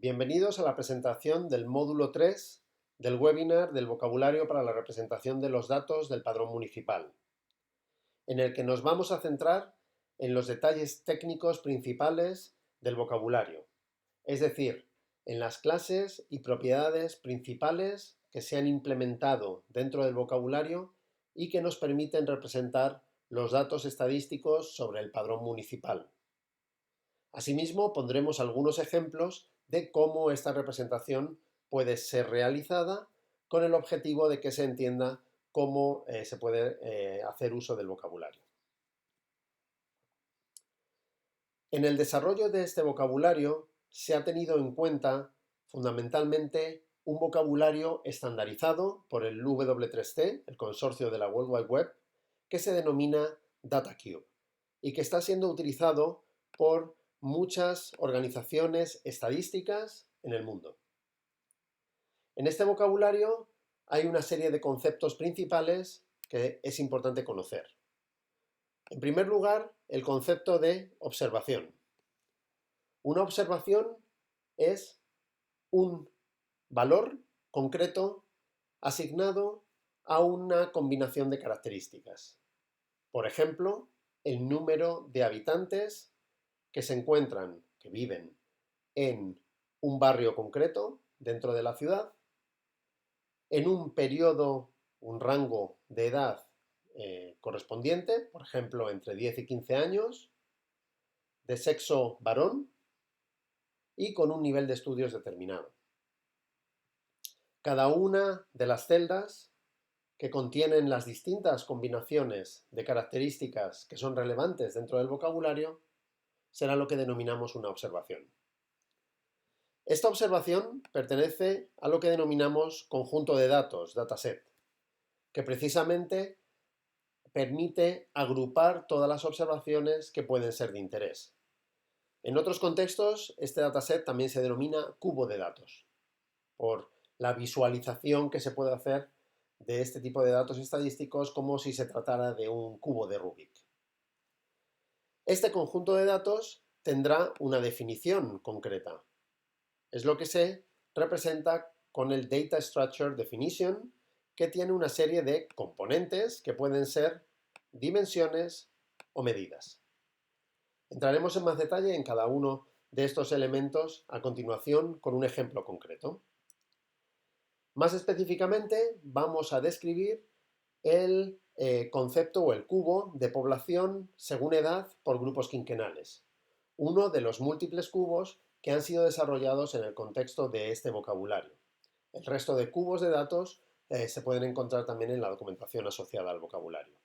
Bienvenidos a la presentación del módulo 3 del webinar del vocabulario para la representación de los datos del padrón municipal, en el que nos vamos a centrar en los detalles técnicos principales del vocabulario, es decir, en las clases y propiedades principales que se han implementado dentro del vocabulario y que nos permiten representar los datos estadísticos sobre el padrón municipal. Asimismo, pondremos algunos ejemplos de cómo esta representación puede ser realizada con el objetivo de que se entienda cómo se puede hacer uso del vocabulario. En el desarrollo de este vocabulario se ha tenido en cuenta fundamentalmente un vocabulario estandarizado por el W3C, el consorcio de la World Wide Web, que se denomina DataCube y que está siendo utilizado por muchas organizaciones estadísticas en el mundo. En este vocabulario hay una serie de conceptos principales que es importante conocer. En primer lugar, el concepto de observación. Una observación es un valor concreto asignado a una combinación de características. Por ejemplo, el número de habitantes que se encuentran, que viven en un barrio concreto dentro de la ciudad, en un periodo, un rango de edad correspondiente, por ejemplo, entre 10 y 15 años, de sexo varón y con un nivel de estudios determinado. Cada una de las celdas que contienen las distintas combinaciones de características que son relevantes dentro del vocabulario será lo que denominamos una observación. Esta observación pertenece a lo que denominamos conjunto de datos, dataset, que precisamente permite agrupar todas las observaciones que pueden ser de interés. En otros contextos, este dataset también se denomina cubo de datos, por la visualización que se puede hacer de este tipo de datos estadísticos como si se tratara de un cubo de Rubik. Este conjunto de datos tendrá una definición concreta. Es lo que se representa con el Data Structure Definition, que tiene una serie de componentes que pueden ser dimensiones o medidas. Entraremos en más detalle en cada uno de estos elementos a continuación con un ejemplo concreto. Más específicamente, vamos a describir el concepto o el cubo de población según edad por grupos quinquenales, uno de los múltiples cubos que han sido desarrollados en el contexto de este vocabulario. El resto de cubos de datos se pueden encontrar también en la documentación asociada al vocabulario.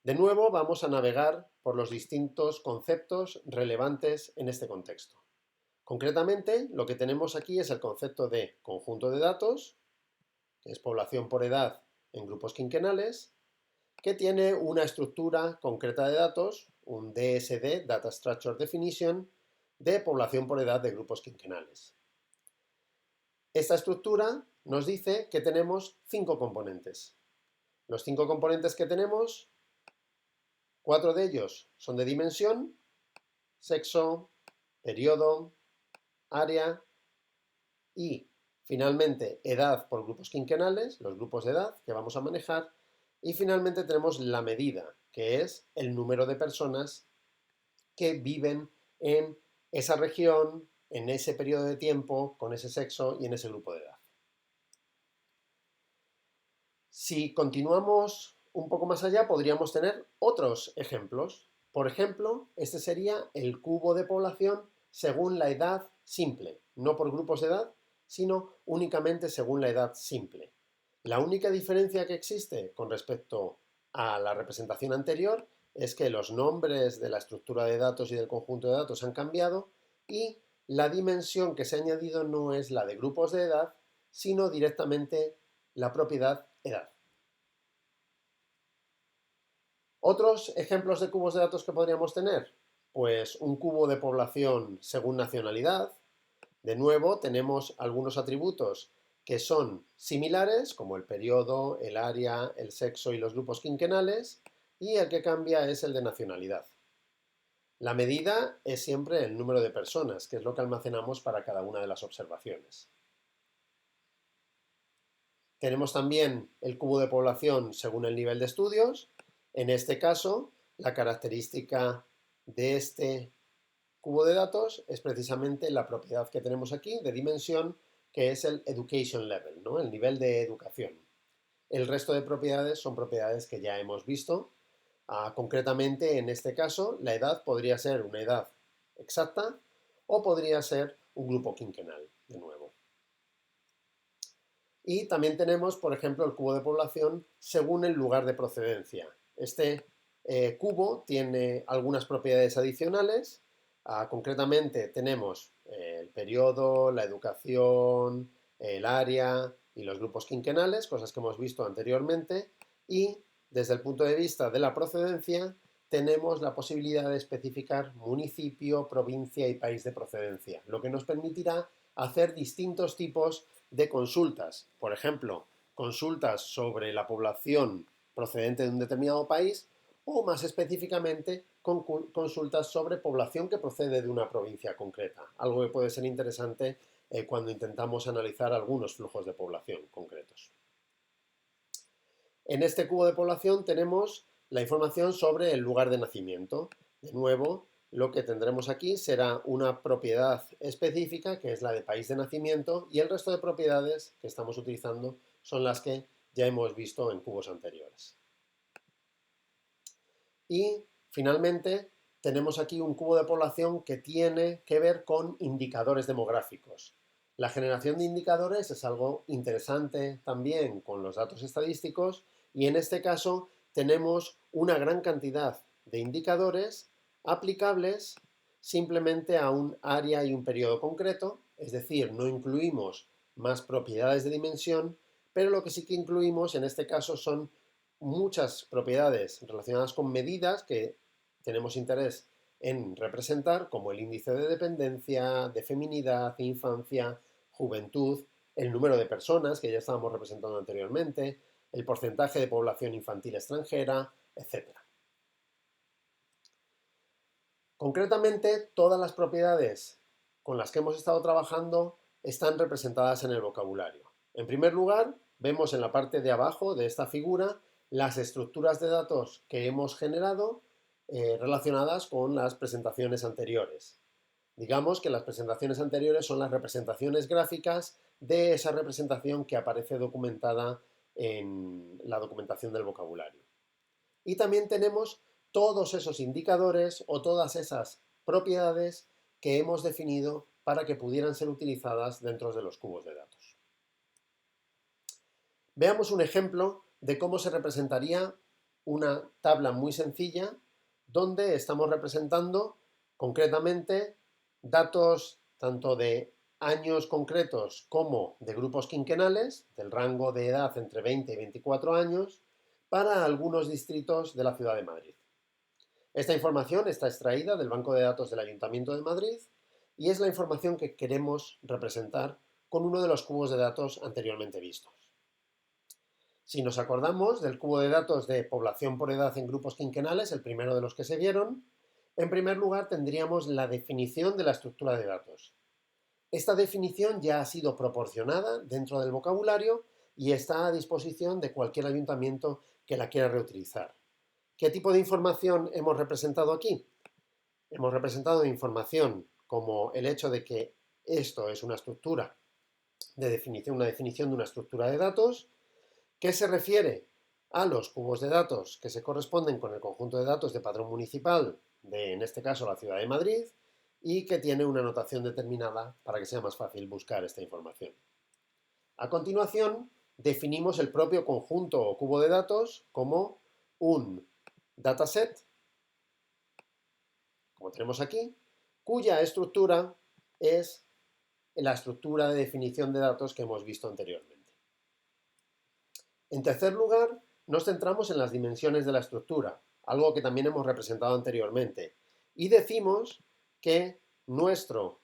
De nuevo, vamos a navegar por los distintos conceptos relevantes en este contexto. Concretamente, lo que tenemos aquí es el concepto de conjunto de datos, que es población por edad en grupos quinquenales, que tiene una estructura concreta de datos, un DSD, Data Structure Definition, de población por edad de grupos quinquenales. Esta estructura nos dice que tenemos 5 componentes. Los 5 componentes que tenemos, 4 de ellos son de dimensión, sexo, periodo, área y finalmente edad por grupos quinquenales, los grupos de edad que vamos a manejar, y finalmente tenemos la medida, que es el número de personas que viven en esa región, en ese periodo de tiempo, con ese sexo y en ese grupo de edad. Si continuamos un poco más allá, podríamos tener otros ejemplos. Por ejemplo, este sería el cubo de población según la edad simple, no por grupos de edad, sino únicamente según la edad simple. La única diferencia que existe con respecto a la representación anterior es que los nombres de la estructura de datos y del conjunto de datos han cambiado y la dimensión que se ha añadido no es la de grupos de edad, sino directamente la propiedad edad. Otros ejemplos de cubos de datos que podríamos tener, pues un cubo de población según nacionalidad. De nuevo, tenemos algunos atributos que son similares, como el periodo, el área, el sexo y los grupos quinquenales, y el que cambia es el de nacionalidad. La medida es siempre el número de personas, que es lo que almacenamos para cada una de las observaciones. Tenemos también el cubo de población según el nivel de estudios. En este caso, la característica de este cubo de datos es precisamente la propiedad que tenemos aquí de dimensión, que es el education level, ¿no? El nivel de educación. El resto de propiedades son propiedades que ya hemos visto. Concretamente, en este caso, la edad podría ser una edad exacta o podría ser un grupo quinquenal, de nuevo. Y también tenemos, por ejemplo, el cubo de población según el lugar de procedencia. Este cubo tiene algunas propiedades adicionales. Concretamente tenemos el periodo, la educación, el área y los grupos quinquenales, cosas que hemos visto anteriormente. Y desde el punto de vista de la procedencia, tenemos la posibilidad de especificar municipio, provincia y país de procedencia, lo que nos permitirá hacer distintos tipos de consultas. Por ejemplo, consultas sobre la población procedente de un determinado país o más específicamente consultas sobre población que procede de una provincia concreta, algo que puede ser interesante cuando intentamos analizar algunos flujos de población concretos. En este cubo de población tenemos la información sobre el lugar de nacimiento. De nuevo, lo que tendremos aquí será una propiedad específica, que es la de país de nacimiento, y el resto de propiedades que estamos utilizando son las que ya hemos visto en cubos anteriores. Y finalmente tenemos aquí un cubo de población que tiene que ver con indicadores demográficos. La generación de indicadores es algo interesante también con los datos estadísticos y en este caso tenemos una gran cantidad de indicadores aplicables simplemente a un área y un periodo concreto, es decir, no incluimos más propiedades de dimensión, pero lo que sí que incluimos en este caso son muchas propiedades relacionadas con medidas que tenemos interés en representar, como el índice de dependencia, de feminidad, infancia, juventud, el número de personas que ya estábamos representando anteriormente, el porcentaje de población infantil extranjera, etc. Concretamente, todas las propiedades con las que hemos estado trabajando están representadas en el vocabulario. En primer lugar, vemos en la parte de abajo de esta figura las estructuras de datos que hemos generado relacionadas con las presentaciones anteriores. Digamos que las presentaciones anteriores son las representaciones gráficas de esa representación que aparece documentada en la documentación del vocabulario. Y también tenemos todos esos indicadores o todas esas propiedades que hemos definido para que pudieran ser utilizadas dentro de los cubos de datos. Veamos un ejemplo de cómo se representaría una tabla muy sencilla donde estamos representando concretamente datos tanto de años concretos como de grupos quinquenales, del rango de edad entre 20 y 24 años, para algunos distritos de la ciudad de Madrid. Esta información está extraída del banco de datos del Ayuntamiento de Madrid y es la información que queremos representar con uno de los cubos de datos anteriormente vistos. Si nos acordamos del cubo de datos de población por edad en grupos quinquenales, el primero de los que se vieron, en primer lugar tendríamos la definición de la estructura de datos. Esta definición ya ha sido proporcionada dentro del vocabulario y está a disposición de cualquier ayuntamiento que la quiera reutilizar. ¿Qué tipo de información hemos representado aquí? Hemos representado información como el hecho de que esto es una estructura de definición, una definición de una estructura de datos que se refiere a los cubos de datos que se corresponden con el conjunto de datos de padrón municipal de, en este caso, la ciudad de Madrid y que tiene una notación determinada para que sea más fácil buscar esta información. A continuación, definimos el propio conjunto o cubo de datos como un dataset, como tenemos aquí, cuya estructura es la estructura de definición de datos que hemos visto anteriormente. En tercer lugar, nos centramos en las dimensiones de la estructura, algo que también hemos representado anteriormente, y decimos que nuestro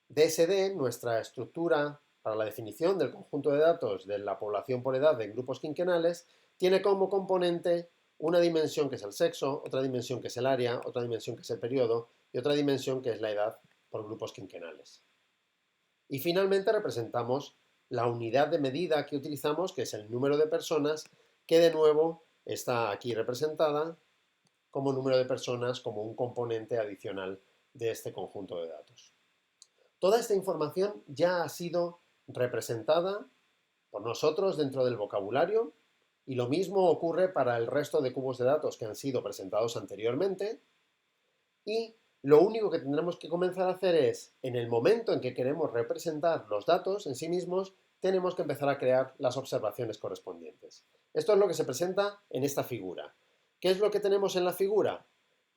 DSD, nuestra estructura para la definición del conjunto de datos de la población por edad de grupos quinquenales, tiene como componente una dimensión que es el sexo, otra dimensión que es el área, otra dimensión que es el periodo y otra dimensión que es la edad por grupos quinquenales. Y finalmente representamos la unidad de medida que utilizamos, que es el número de personas, que de nuevo está aquí representada como número de personas, como un componente adicional de este conjunto de datos. Toda esta información ya ha sido representada por nosotros dentro del vocabulario y lo mismo ocurre para el resto de cubos de datos que han sido presentados anteriormente y lo único que tendremos que comenzar a hacer es, en el momento en que queremos representar los datos en sí mismos, tenemos que empezar a crear las observaciones correspondientes. Esto es lo que se presenta en esta figura. ¿Qué es lo que tenemos en la figura?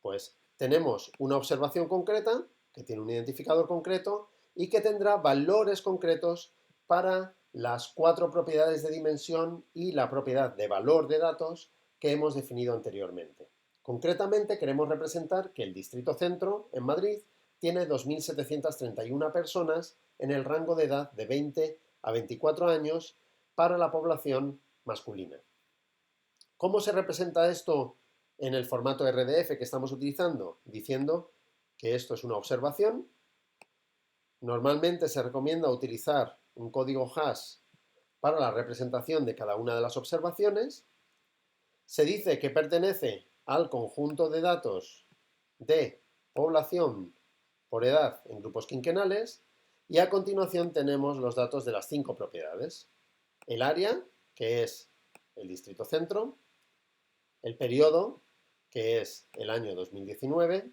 Pues tenemos una observación concreta, que tiene un identificador concreto y que tendrá valores concretos para las 4 propiedades de dimensión y la propiedad de valor de datos que hemos definido anteriormente. Concretamente queremos representar que el Distrito Centro, en Madrid, tiene 2.731 personas en el rango de edad de 20 a 24 años para la población masculina. ¿Cómo se representa esto en el formato RDF que estamos utilizando? Diciendo que esto es una observación. Normalmente se recomienda utilizar un código hash para la representación de cada una de las observaciones. Se dice que pertenece al conjunto de datos de población por edad en grupos quinquenales y a continuación tenemos los datos de las 5 propiedades. El área, que es el distrito centro, el periodo, que es el año 2019,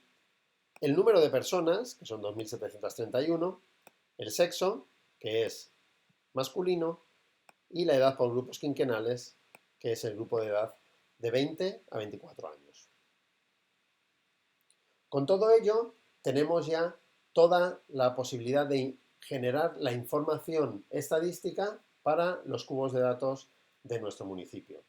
el número de personas, que son 2.731, el sexo, que es masculino, y la edad por grupos quinquenales, que es el grupo de edad de 20 a 24 años. Con todo ello, tenemos ya toda la posibilidad de generar la información estadística para los cubos de datos de nuestro municipio.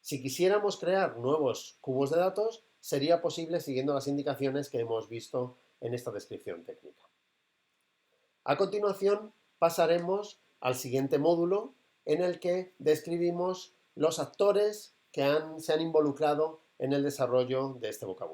Si quisiéramos crear nuevos cubos de datos, sería posible siguiendo las indicaciones que hemos visto en esta descripción técnica. A continuación, pasaremos al siguiente módulo en el que describimos los actores que se han involucrado en el desarrollo de este vocabulario.